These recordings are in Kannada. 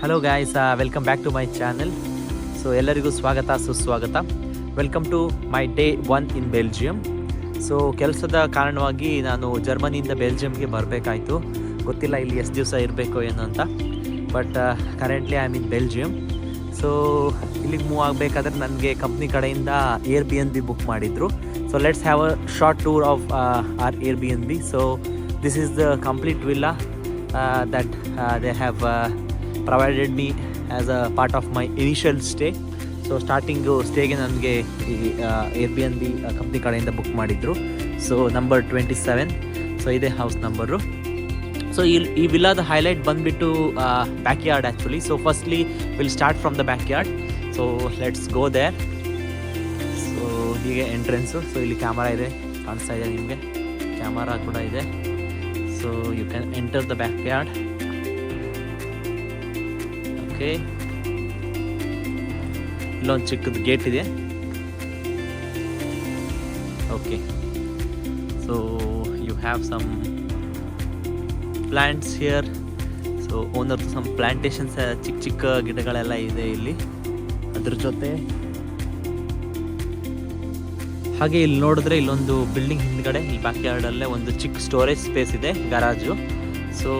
Hello guys, welcome back to my channel. So ಎಲ್ಲರಿಗೂ ಸ್ವಾಗತ ಸುಸ್ವಾಗತ. Welcome to my day 1 in Belgium. So ಕೆಲಸದ ಕಾರಣವಾಗಿ ನಾನು ಜರ್ಮನಿಯಿಂದ ಬೆಲ್ಜಿಯಂಗೆ ಬರಬೇಕಾಯಿತು. ಗೊತ್ತಿಲ್ಲ ಇಲ್ಲಿ ಎಷ್ಟು ದಿವಸ ಇರಬೇಕು ಏನು ಅಂತ. But currently I am in Belgium. So ಇಲ್ಲಿಗೆ ಮೂವ್ ಆಗಬೇಕಾದ್ರೆ ನನಗೆ ಕಂಪ್ನಿ ಕಡೆಯಿಂದ Airbnb ಬುಕ್ ಮಾಡಿದರು. So let's have a short tour of our Airbnb. So this is the complete villa that they have provided me as a part of my initial stay. So starting ಸ್ಟೇಗೆ ನನಗೆ ಈ Airbnb ಕಂಪ್ನಿ ಕಡೆಯಿಂದ ಬುಕ್ ಮಾಡಿದ್ರು. So number 27. ಸೊ ಇದೇ ಹೌಸ್ ನಂಬರು. ಸೊ ಈ ವಿಲ್ಲಾದ ಹೈಲೈಟ್ ಬಂದುಬಿಟ್ಟು backyard actually. So firstly will start from the backyard. So let's go there. So ಹೀಗೆ ಎಂಟ್ರೆನ್ಸು. ಸೊ ಇಲ್ಲಿ ಕ್ಯಾಮರಾ ಇದೆ, ಕಾಣಿಸ್ತಾ ಇದೆ ನಿಮಗೆ, ಕ್ಯಾಮರಾ ಕೂಡ ಇದೆ. So you can enter the backyard. Okay. ಇಲ್ಲೊಂದು ಚಿಕ್ಕದು ಗೇಟ್ ಇದೆ. Okay. So you have some plants here. So owner some plantations, ಚಿಕ್ಕ ಗಿಡಗಳೆಲ್ಲ ಇದೆ ಇಲ್ಲಿ. ಅದ್ರ ಜೊತೆ ಹಾಗೆ ಇಲ್ಲಿ ನೋಡಿದ್ರೆ ಇಲ್ಲೊಂದು ಬಿಲ್ಡಿಂಗ್ ಹಿಂದ್ಗಡೆ ಇಲ್ಲಿ ಬ್ಯಾಕ್ ಯಾರ್ಡಲ್ಲೇ ಒಂದು ಚಿಕ್ಕ ಸ್ಟೋರೇಜ್ ಸ್ಪೇಸ್ ಇದೆ, ಗರಾಜು. ಸೊ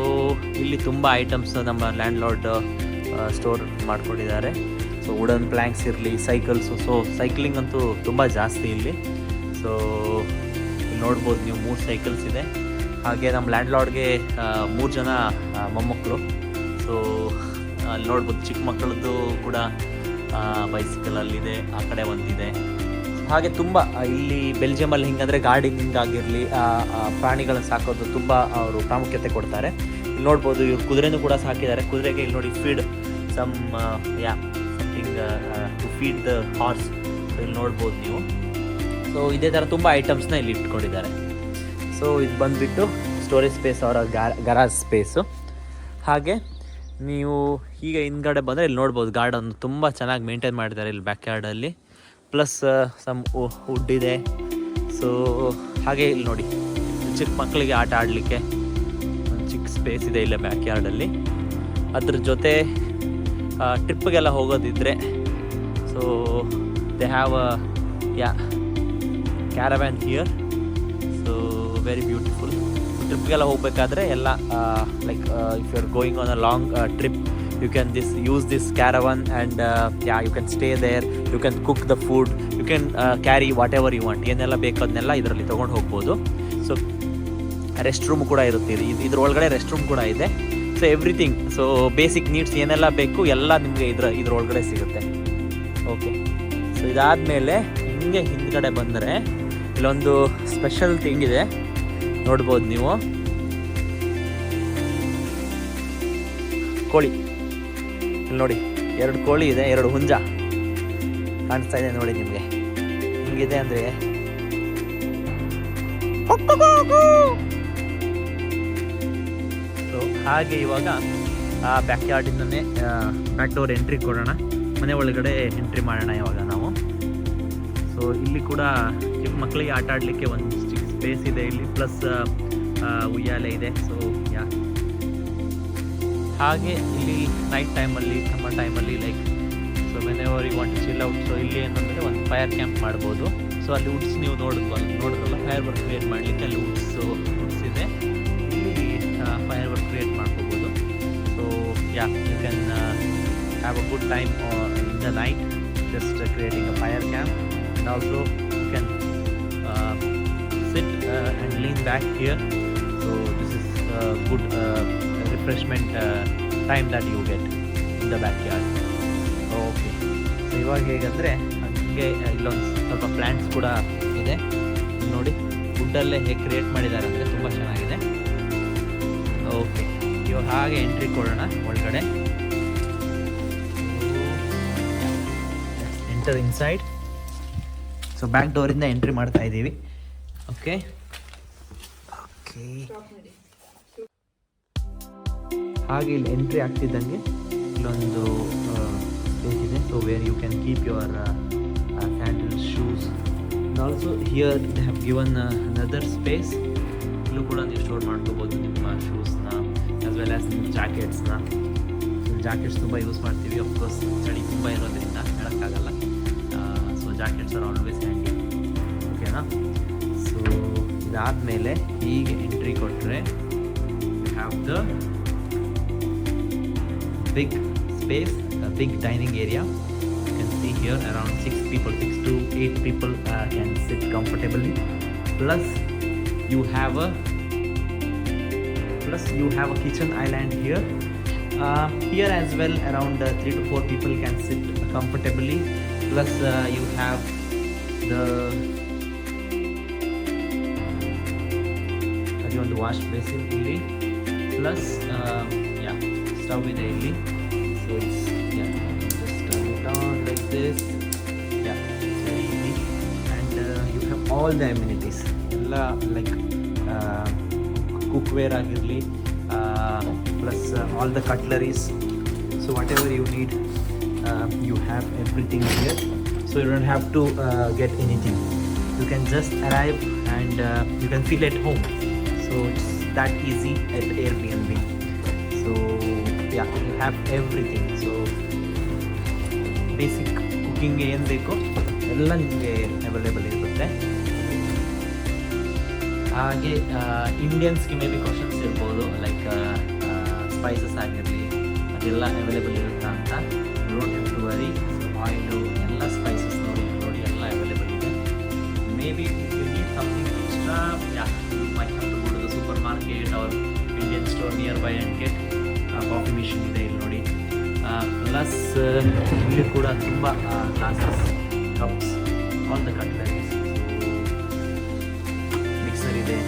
ಇಲ್ಲಿ ತುಂಬ ಐಟಮ್ಸ್ ನಮ್ಮ ಲ್ಯಾಂಡ್ ಲಾರ್ಡ್ ಸ್ಟೋರ್ ಮಾಡ್ಕೊಂಡಿದ್ದಾರೆ. ಸೊ ವುಡನ್ ಪ್ಲ್ಯಾಂಕ್ಸ್ ಇರಲಿ, ಸೈಕಲ್ಸು. ಸೊ ಸೈಕ್ಲಿಂಗ್ ಅಂತೂ ತುಂಬ ಜಾಸ್ತಿ ಇಲ್ಲಿ. ಸೊ ಇಲ್ಲಿ ನೋಡ್ಬೋದು ನೀವು 3 ಸೈಕಲ್ಸ್ ಇದೆ. ಹಾಗೆ ನಮ್ಮ ಲ್ಯಾಂಡ್ ಲಾರ್ಡ್ಗೆ 3 ಜನ ಮೊಮ್ಮಕ್ಕಳು. ಸೊ ಅಲ್ಲಿ ನೋಡ್ಬೋದು ಚಿಕ್ಕ ಮಕ್ಕಳದ್ದು ಕೂಡ ಬೈಸಿಕಲಲ್ಲಿದೆ, ಆ ಕಡೆ ಒಂದಿದೆ. ಹಾಗೆ ತುಂಬ ಇಲ್ಲಿ ಬೆಲ್ಜಿಯಮಲ್ಲಿ ಹಿಂಗಂದರೆ ಗಾರ್ಡನಿಂಗ್ ಆಗಿರಲಿ, ಪ್ರಾಣಿಗಳನ್ನು ಸಾಕೋದು ತುಂಬ ಅವರು ಪ್ರಾಮುಖ್ಯತೆ ಕೊಡ್ತಾರೆ. ಇಲ್ಲಿ ನೋಡ್ಬೋದು ಇವ್ರು ಕುದುರೆನೂ ಕೂಡ ಸಾಕಿದ್ದಾರೆ. ಕುದುರೆಗೆ ಇಲ್ಲಿ ನೋಡಿ feed something to feed the horse. So ಇಲ್ಲಿ ನೋಡ್ಬೋದು ನೀವು. ಸೊ ಇದೇ ಥರ ತುಂಬ ಐಟಮ್ಸ್ನ ಇಲ್ಲಿ ಇಟ್ಕೊಂಡಿದ್ದಾರೆ. ಸೊ ಇದು ಬಂದುಬಿಟ್ಟು ಸ್ಟೋರೇಜ್ ಸ್ಪೇಸ್, ಅವರ ಗರಾಜ್ ಸ್ಪೇಸು. ಹಾಗೆ ನೀವು ಹೀಗೆ ಹಿಂದ್ಗಡೆ ಬಂದರೆ ಇಲ್ಲಿ ನೋಡ್ಬೋದು ಗಾರ್ಡನ್ ತುಂಬ ಚೆನ್ನಾಗಿ ಮೇಂಟೈನ್ ಮಾಡಿದ್ದಾರೆ ಇಲ್ಲಿ ಬ್ಯಾಕ್ ಯಾರ್ಡಲ್ಲಿ. ಪ್ಲಸ್ ಸಮ್ ವುಡ್ ಇದೆ. ಸೊ ಹಾಗೆ ಇಲ್ಲಿ ನೋಡಿ ಚಿಕ್ಕ ಮಕ್ಕಳಿಗೆ ಆಟ ಆಡಲಿಕ್ಕೆ ಒಂದು ಚಿಕ್ಕ ಸ್ಪೇಸ್ ಇದೆ ಇಲ್ಲೇ ಬ್ಯಾಕ್ ಯಾರ್ಡಲ್ಲಿ. ಅದ್ರ ಜೊತೆ ಟ್ರಿಪ್ಗೆಲ್ಲ ಹೋಗೋದಿದ್ರೆ so they have caravan here. So very beautiful. ಟ್ರಿಪ್ಗೆಲ್ಲ ಹೋಗಬೇಕಾದ್ರೆ ಎಲ್ಲ like if you are going on a long trip, you can use this caravan and you can stay there. You can cook the food. You can carry whatever you want. ಏನೆಲ್ಲ ಬೇಕು ಅದನ್ನೆಲ್ಲ ಇದರಲ್ಲಿ ತೊಗೊಂಡು ಹೋಗ್ಬೋದು. ಸೊ ರೆಸ್ಟ್ ರೂಮ್ ಕೂಡ ಇರುತ್ತೆ. ಇದ್ರೊಳಗಡೆ ರೆಸ್ಟ್ ರೂಮ್ ಕೂಡ ಇದೆ. So everything, so basic needs ಏನೆಲ್ಲ ಬೇಕು ಎಲ್ಲ ನಿಮಗೆ ಇದ್ರೊಳಗಡೆ ಸಿಗುತ್ತೆ. ಓಕೆ. ಸೊ ಇದಾದಮೇಲೆ ಹಿಂಗೆ ಹಿಂದ್ಗಡೆ ಬಂದರೆ ಇಲ್ಲೊಂದು ಸ್ಪೆಷಲ್ ಥಿಂಗ್ ಇದೆ, ನೋಡ್ಬೋದು ನೀವು. ಕೋಳಿ ಇಲ್ಲಿ ನೋಡಿ, 2 ಕೋಳಿ ಇದೆ, 2 ಹುಂಜ ಕಾಣಿಸ್ತಾ ಇದೆ ನೋಡಿ ನಿಮಗೆ. ಹಿಂಗಿದೆ ಅಂದರೆ ಸೊ ಹಾಗೆ ಇವಾಗ ಆ ಬ್ಯಾಕ್ ಯಾರ್ಡಿಂದನೇ ಬ್ಯಾಕ್ ಡೋರ್ ಎಂಟ್ರಿ ಕೊಡೋಣ, ಮನೆ ಒಳಗಡೆ ಎಂಟ್ರಿ ಮಾಡೋಣ ಇವಾಗ ನಾವು. ಸೊ ಇಲ್ಲಿ ಕೂಡ ಚಿಕ್ಕ ಮಕ್ಕಳಿಗೆ ಆಟ ಆಡಲಿಕ್ಕೆ ಒಂದು ಚಿಕ್ಕ ಸ್ಪೇಸ್ ಇದೆ ಇಲ್ಲಿ. ಪ್ಲಸ್ ಉಯ್ಯಾಲೆ ಇದೆ. ಸೊ ಹಾಗೆ ಇಲ್ಲಿ ನೈಟ್ ಟೈಮಲ್ಲಿ, ಸಮ್ಮರ್ ಟೈಮಲ್ಲಿ like so whenever you want to chill out. So ಇಲ್ಲಿ ಏನಂದರೆ ಒಂದು ಫೈರ್ ಕ್ಯಾಂಪ್ ಮಾಡ್ಬೋದು. ಸೊ ಅಲ್ಲಿ ವುಡ್ಸ್ ನೀವು ನೋಡಿದ್ರಲ್ಲ ಫೈರ್ ವರ್ಕ್ ಕ್ರಿಯೇಟ್ ಮಾಡಲಿಕ್ಕೆ ಅಲ್ಲಿ ವುಡ್ಸ್ ಇದೆ. ಇಲ್ಲಿ ಫೈರ್ ವರ್ಕ್ ಕ್ರಿಯೇಟ್ ಮಾಡ್ಕೋಬೋದು. So you can have a good time in the night just creating a fire camp. And also you can sit and lean back here. So this is good refreshment time that you get in the backyard. Okay. So ಇವಾಗ ಹೇಗಂದರೆ ಹಂಗೆ ಇಲ್ಲೊಂದು ಸ್ವಲ್ಪ ಪ್ಲ್ಯಾಂಟ್ಸ್ ಕೂಡ ಇದೆ ನೋಡಿ. ವುಡ್ಡಲ್ಲೇ ಹೇಗೆ ಕ್ರಿಯೇಟ್ ಮಾಡಿದ್ದಾರೆ ಅಂದರೆ ತುಂಬ ಚೆನ್ನಾಗಿದೆ. ಓಕೆ. ಇವಾಗ ಹಾಗೆ ಎಂಟ್ರಿ ಕೊಡೋಣ ಒಳಗಡೆ. Enter inside. ಸೊ ಬ್ಯಾಕ್ ಡೋರಿಂದ ಎಂಟ್ರಿ ಮಾಡ್ತಾ ಇದ್ದೀವಿ. ಓಕೆ. ಓಕೆ. ಹಾಗೆ ಇಲ್ಲಿ ಎಂಟ್ರಿ ಆಗ್ತಿದ್ದಂಗೆ ಇಲ್ಲೊಂದು ಸ್ಪೇಸ್ ಇದೆ. So where you can keep your sandals, shoes. And also here they have given another space. ಇಲ್ಲೂ ಕೂಡ ನೀವು ಸ್ಟೋರ್ ಮಾಡ್ಕೋಬೋದು ನಿಮ್ಮ ಶೂಸ್ನ ಆಸ್ ವೆಲ್ ಆಸ್ ನಿಮ್ಮ ಜಾಕೆಟ್ಸ್ನ. ಜಾಕೆಟ್ಸ್ ತುಂಬ ಯೂಸ್ ಮಾಡ್ತೀವಿ. ಅಫ್ಕೋರ್ಸ್ ಚಳಿ ತುಂಬ ಇರೋದ್ರಿಂದ ಹೇಳೋಕ್ಕಾಗಲ್ಲ. So jackets are always handy. ಓಕೆನಾ? ಸೊ ಇದಾದಮೇಲೆ ಹೀಗೆ ಎಂಟ್ರಿ ಕೊಟ್ಟರೆ you have the big space, big dining area. You can see here around 6 to 8 people can sit comfortably. Plus you have a kitchen island here. Here as well around 3 to 4 people can sit comfortably. Plus you have the ಒಂದು ವಾಶ್ ಬೇಸಿನ್ ಇಲ್ಲಿ. ಪ್ಲಸ್ ಸ್ಟವ್ ಇದೆ ಇಲ್ಲಿ. So it's just turn it on like this. It's very easy. And you have all the amenities. ಎಲ್ಲ ಲೈಕ್ cookware ಆಗಿರಲಿ, plus all the cutleries. So whatever you need, you have everything here. So you don't have to get anything. You can just arrive and you can feel at home. So it's that easy at Airbnb. So you have everything. So basic cooking ಏನು ಬೇಕೋ ಎಲ್ಲ ನಿಮಗೆ ಅವೈಲೇಬಲ್ ಇರುತ್ತೆ. ಹಾಗೆ ಇಂಡಿಯನ್ಸ್ಗೆ ಮೇ ಬಿ ಕ್ವಶನ್ಸ್ ಇರ್ಬೋದು, ಲೈಕ್ ಸ್ಪೈಸಸ್ ಆಗಿರಲಿ ಅದೆಲ್ಲ ಅವೈಲೇಬಲ್ ಇರುತ್ತಾ ಅಂತ. Don't have to worry. Oil ಎಲ್ಲ ಸ್ಪೈಸಸ್ ನೋಡಿ ಎಲ್ಲ ಅವೈಲೇಬಲ್ ಇದೆ. Maybe you need something extra, you might have to go to the supermarket or Indian store nearby and get. Coffee machine ಇದೆ ಇಲ್ಲಿ ನೋಡಿ. ಪ್ಲಸ್ ಇಲ್ಲಿ ಕೂಡ ತುಂಬ glasses, cups, all the cutleries, mixer ಇದೆ,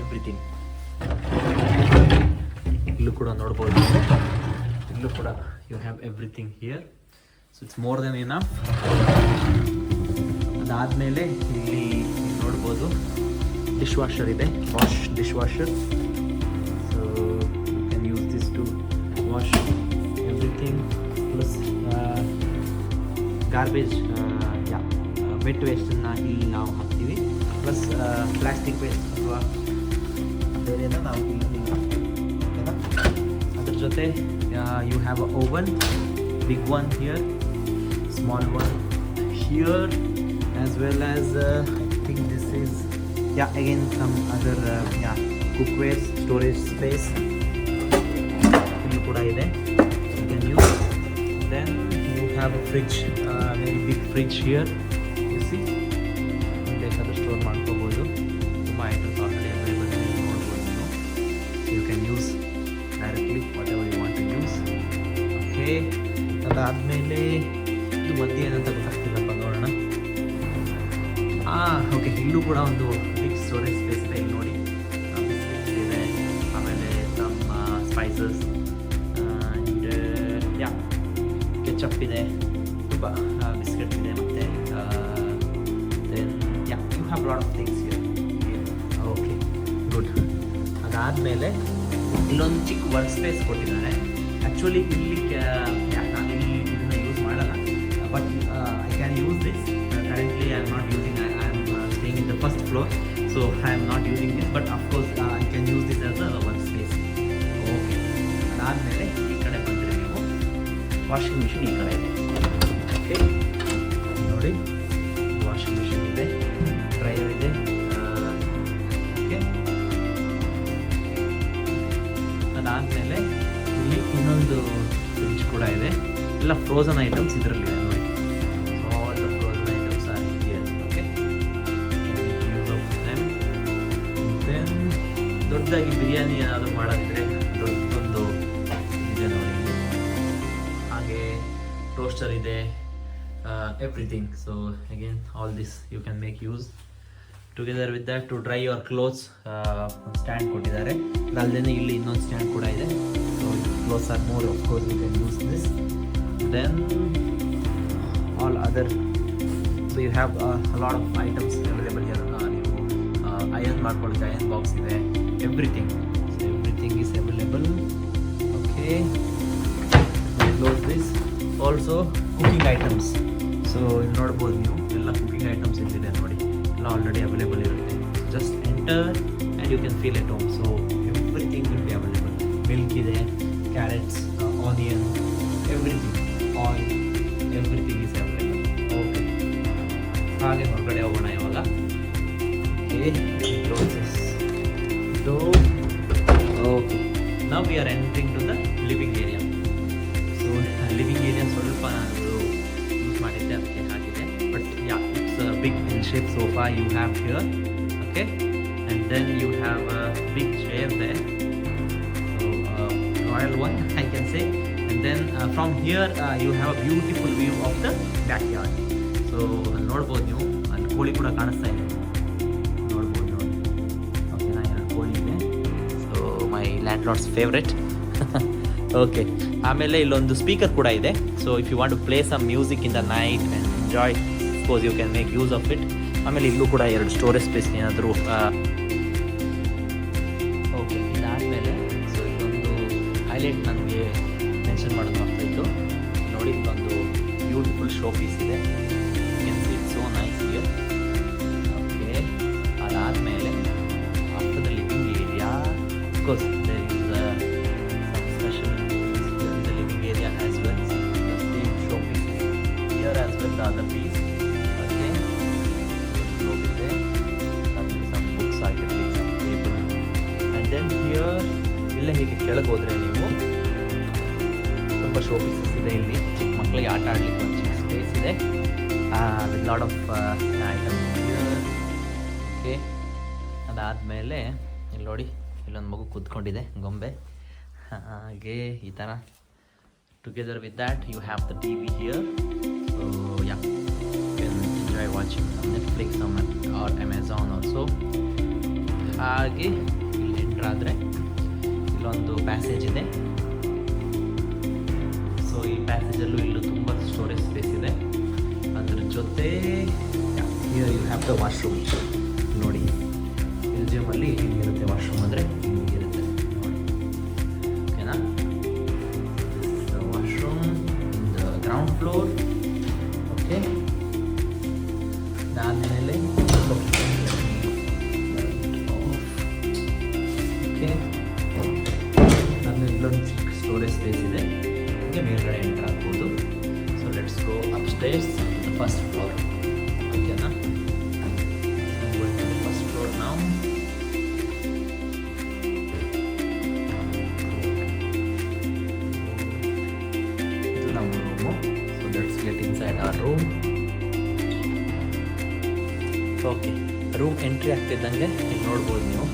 ಎವ್ರಿಥಿಂಗ್. ಇಲ್ಲೂ ಕೂಡ ನೋಡ್ಬೋದು. ಇಲ್ಲೂ ಕೂಡ you have everything here. So it's more than enough. ಅದಾದಮೇಲೆ ಇಲ್ಲಿ ನೋಡ್ಬೋದು ಡಿಶ್ ವಾಷರ್ ಇದೆ, dishwasher. So you can use this to wash everything. Plus garbage, wet ವೇಸ್ಟನ್ನು ಇಲ್ಲಿ ನಾವು ಹಾಕ್ತೀವಿ. ಪ್ಲಸ್ ಪ್ಲಾಸ್ಟಿಕ್ ವೇಸ್ಟ್ ಅಥವಾ ಬೇರೆನ ನಾವು ಇಲ್ಲಿ ಹಾಕ್ತೀವಿ. ಓಕೆನಾ? ಅದ್ರ ಜೊತೆ you have a oven, big one here, small one here, as well as I think this is again some other cookware, storage space ಇಲ್ಲಿ ಕೂಡ ಇದೆ, you can use. Then you have a fridge, very big fridge here, you see. ಬೇಕಾದ್ರೆ ಸ್ಟೋರ್ ಮಾಡ್ಕೋಬೋದು. ತುಂಬ ಐಟಮ್ಸ್ ಆಲ್ರೆಡಿ ಅವೈಲೇಬಲ್ ಇದೆ, ನೋಡ್ಬೋದು ನೀವು. You can use directly whatever you want to use. Okay, ಅದಾದಮೇಲೆ ಇದು ಮಧ್ಯೆ ಏನಂತ ಗೊತ್ತಾಗ್ತಿಲ್ಲಪ್ಪ, ನೋಡೋಣ. ಓಕೆ, ಇಲ್ಲೂ ಕೂಡ ಒಂದು ಬಿಗ್ ಸ್ಟೋರೇಜ್ ಸ್ಪೇಸ್ ಇದೆ. ಇಲ್ಲಿ ನೋಡಿ, ಬಿಸ್ಕೆಟ್ಸ್ ಇದೆ, ಆಮೇಲೆ ಸಮ್ ಸ್ಪೈಸಸ್, ಕೆಚಪ್ ಇದೆ, ತುಂಬ ಬಿಸ್ಕೆಟ್ಸ್ ಇದೆ, ಮತ್ತು then you have lot of things here. Okay, good. ಅದಾದಮೇಲೆ ಇಲ್ಲೊಂದು ಚಿಕ್ಕ ವರ್ಕ್ ಸ್ಪೇಸ್ ಕೊಟ್ಟಿದ್ದಾರೆ. ಆ್ಯಕ್ಚುಲಿ ಇಲ್ಲಿ ನಾನು ಇಲ್ಲಿ ಇದನ್ನು ಯೂಸ್ ಮಾಡಲ್ಲ, but I can use this. Currently I am not using, I am staying in the first floor, so I am not using this, but of course I can use this as a workspace. Okay, ಅದಾದಮೇಲೆ ಈ ಕಡೆ ಬಂದರೆ ನೀವು ವಾಷಿಂಗ್ ಮಿಷಿನ್ ಈ ಕಡೆ ಇದೆ. ಓಕೆ, ನೋಡಿ, ವಾಷಿಂಗ್ ಮಿಷಿನ್ ಇದೆ, ಡ್ರೈಯರ್ ಇದೆ. ಓಕೆ, ಅದಾದಮೇಲೆ ಇಲ್ಲಿ ಇನ್ನೊಂದು ಫ್ರಿಡ್ಜ್ ಕೂಡ ಇದೆ. ಎಲ್ಲ ಫ್ರೋಸನ್ ಐಟಮ್ಸ್ ಇದರಲ್ಲಿದೆ ನೋಡಿ. ದೊಡ್ಡದಾಗಿ ಬಿರಿಯಾನಿ ಏನಾದರೂ ಮಾಡೋದಿದ್ರೆ ದೊಡ್ಡದೊಂದು ಇದೆ ನೋಡಿ. ಹಾಗೆ ಟೋಸ್ಟರ್ ಇದೆ, everything. So again all this you can make use. Together with that to dry your clothes ಒಂದು ಸ್ಟ್ಯಾಂಡ್ ಕೊಟ್ಟಿದ್ದಾರೆ. ಅದಲ್ಲದೆ ಇಲ್ಲಿ ಇನ್ನೊಂದು ಸ್ಟ್ಯಾಂಡ್ ಕೂಡ ಇದೆ. So clothes are more, of course you can use this. Then all other, so you have lot of items available here. ನೀವು ಅಯರ್ನ್ ಮಾಡ್ಕೊಳ್ಳೋಕ್ಕೆ ಅಯರ್ನ್ ಬಾಕ್ಸ್ ಇದೆ, everything. So everything is available. Okay, close this. Also cooking items. So ನೋಡ್ಬೋದು ನೀವು, ಎಲ್ಲ ಕುಕಿಂಗ್ ಐಟಮ್ಸ್ ಇಲ್ಲಿದೆ ನೋಡಿ, ಎಲ್ಲ ಆಲ್ರೆಡಿ ಅವೈಲೇಬಲ್ ಇರುತ್ತೆ. Just enter and you can feel at home. So everything will be available. Milk ಇದೆ, carrots, we are entering to the living area. So living area ಸ್ವಲ್ಪ ನಾನು ಯೂಸ್ ಮಾಡಿದ್ದೆ, ಅದಕ್ಕೆ ಹಾಕಿದೆ. But yeah, it's big in shape sofa you have here. Okay, and then you have a big chair they, royal one I can say. And then from here you have a beautiful view of the backyard. So ನೋಡ್ಬೋದು ನೀವು, ಅಲ್ಲಿ ಕೋಳಿ ಕೂಡ ಕಾಣಿಸ್ತಾ ಇದೆ, ನೋಡ್ಬೋದು ನೋಡಿ. ಓಕೆನಾ, ಎರಡು ಕೋಳಿ ಇದೆ. So my landlord's favourite. Okay, ಆಮೇಲೆ ಇಲ್ಲೊಂದು ಸ್ಪೀಕರ್ ಕೂಡ ಇದೆ. So if you want to play some music in the night and enjoy, suppose you can make use of it. ಆಮೇಲೆ ಇಲ್ಲೂ ಕೂಡ ಎರಡು ಸ್ಟೋರೇಜ್ ಸ್ಪೇಸ್ ಏನಾದರೂ. ಓಕೆ, ಇದಾದಮೇಲೆ ಸೊ ಇದೊಂದು ಹೈಲೈಟ್ ನನಗೆ ಮೆನ್ಷನ್ ಮಾಡೋದು ಆಗ್ತಾಯಿತ್ತು ನೋಡಿ. ಇಲ್ಲೊಂದು ಬ್ಯೂಟಿಫುಲ್ ಶೋ ಪೀಸ್ ಇದೆ, can see it so nice here. Okay, ಅದಾದಮೇಲೆ after the living area, of course there is some special in the living area as well. The same show piece here as well the other piece. Okay, globe ಇದೆ, ಸಮ್ ಬುಕ್ಸ್ ಆಗಿರಲಿ, some table. And then here ಇಲ್ಲೇ ಹೀಗೆ ಕೆಳಗೆ ಹೋದರೆ ನೀವು ತುಂಬ ಶೋ ಪೀಸಸ್ ಇದೆ. ಇಲ್ಲಿ ಚಿಕ್ಕ ಮಕ್ಕಳಿಗೆ ಆಟ ಆಡಲಿಕ್ಕೆ ಒಂದು ಚಿಕ್ಕ ಸ್ಪೇಸ್ ಇದೆ with lot of items here. Okay, ಅದಾದಮೇಲೆ ಇಲ್ಲಿ ನೋಡಿ, ಇಲ್ಲೊಂದು ಮಗು ಕೂತ್ಕೊಂಡಿದೆ, ಗೊಂಬೆ. ಹಾಗೆ ಈ ಥರ together with that you have the T V here. So yeah, you can enjoy watching Netflix or Amazon also. ಹಾಗೆ ಇಲ್ಲಿ ಎಂಟ್ರ್ ಆದರೆ ಇಲ್ಲೊಂದು ಪ್ಯಾಸೇಜ್ ಇದೆ. ಸೊ ಈ ಪ್ಯಾಸೇಜಲ್ಲೂ ಇಲ್ಲೂ ತುಂಬ ಸ್ಟೋರೇಜ್ ಸ್ಪೇಸ್ ಇದೆ. ಅದ್ರ ಜೊತೆ here you have the washroom. ನೋಡಿ, ಬೆಲ್ಜಿಯಮಲ್ಲಿ ಹಿಂಗಿರುತ್ತೆ ವಾಶ್ರೂಮ್, ಅಂದರೆ ಹಿಂಗಿರುತ್ತೆ ನೋಡಿ. ಓಕೆನಾ, washroom in the ground floor. Okay, ಅದಾದಮೇಲೆ ಓಕೆ, ಇಲ್ಲೊಂದು ಚಿಕ್ಕ ಸ್ಟೋರೇಜ್ ಸ್ಪೇಸ್ ಇದೆ, ಹೀಗೆ ಮೇಲ್ಗಡೆ ಎಂಟರ್ ಆಗ್ಬೋದು. So let's go upstairs the first floor. ಓಕೆನಾ, ಫಸ್ಟ್ ಫ್ಲೋರ್ ನಾವು. ಇದು ನಮ್ಮ room. So let's get inside our room. Okay, room entry ಆಗ್ತಿದ್ದಂಗೆ ಇಲ್ಲಿ ನೋಡ್ಬೋದು ನೀವು.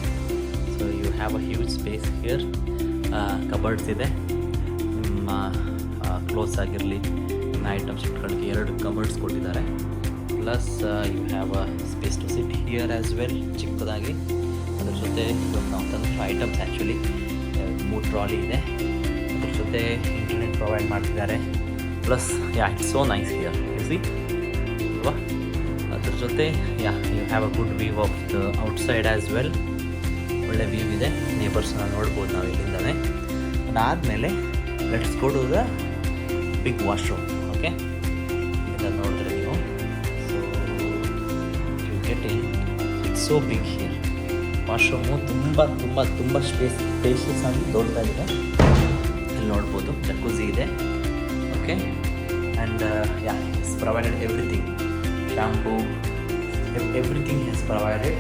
So you have a huge space here. Cupboards ಇದೆ, ನಿಮ್ಮ ಕ್ಲೋತ್ಸ್ ಆಗಿರಲಿ, ಐಟಮ್ಸ್ ಇಟ್ಕೊಳ್ಳೋಕ್ಕೆ ಎರಡು ಕಬರ್ಡ್ಸ್ ಕೊಟ್ಟಿದ್ದಾರೆ. Plus you have a space to sit here as well, ಚಿಕ್ಕದಾಗಿ. ಅದ್ರ ಜೊತೆ ನಾವು ತಂದಿರೋ ಐಟಮ್ಸ್ ಆ್ಯಕ್ಚುಲಿ 3 ಟ್ರಾಲಿ ಇದೆ. ಅದ್ರ ಜೊತೆ ಇಂಟರ್ನೆಟ್ ಪ್ರೊವೈಡ್ ಮಾಡ್ತಿದ್ದಾರೆ. Plus yeah, it's so nice here, see ಅಲ್ವಾ. ಅದ್ರ ಜೊತೆ yeah, you have a good view of the outside as well. ಒಳ್ಳೆ ವ್ಯೂ ಇದೆ, ನೇಬರ್ಸ್ನ ನೋಡ್ಬೋದು ನಾವು ಇಲ್ಲಿಂದನೇ. ಅದಾದಮೇಲೆ let's go to the big washroom. Okay, ಇದನ್ನು ನೋಡಿದ್ರೆ ನೀವು. So you get in, it's so big here. Washroom ತುಂಬ ತುಂಬ ತುಂಬ ಸ್ಪೇಷಿಯಸ್ ಆಗಿ ದೊಡ್ಡದಾಗಿದೆ. ಇಲ್ಲಿ ನೋಡ್ಬೋದು ಜಕೂಸಿ ಇದೆ. Okay, and yeah, it's provided everything, shampoo, everything is provided.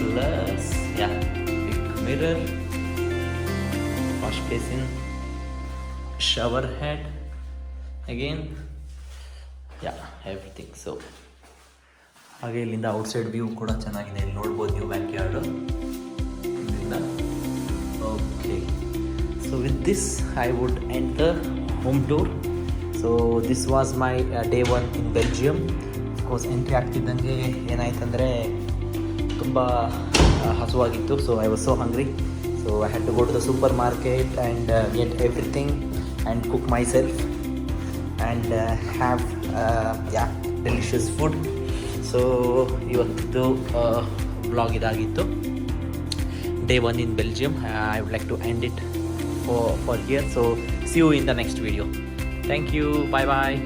Plus, yeah, big mirror, wash basin, shower head, again, yeah, everything. So, ಹಾಗೆ ಇಲ್ಲಿಂದ ಔಟ್ಸೈಡ್ ವ್ಯೂ ಕೂಡ ಚೆನ್ನಾಗಿದೆ, ಇಲ್ಲಿ ನೋಡ್ಬೋದು ನೀವು ಬ್ಯಾಕ್ ಯಾರ್ಡು ಇಲ್ಲಿಂದ. Okay, so with this I would enter home tour. So this was my day 1 in Belgium. Of course entry ಆಗ್ತಿದ್ದಂಗೆ ಏನಾಯ್ತಂದರೆ ತುಂಬ ಹಸುವಾಗಿತ್ತು. So I was so hungry. So I had to go to the supermarket and get everything and cook myself and have a delicious food. So ಇವತ್ತು ವ್ಲಾಗ್ ಇದಾಗಿತ್ತು, day 1 in Belgium. I would like to end it for here. So see you in the next video. Thank you, bye bye.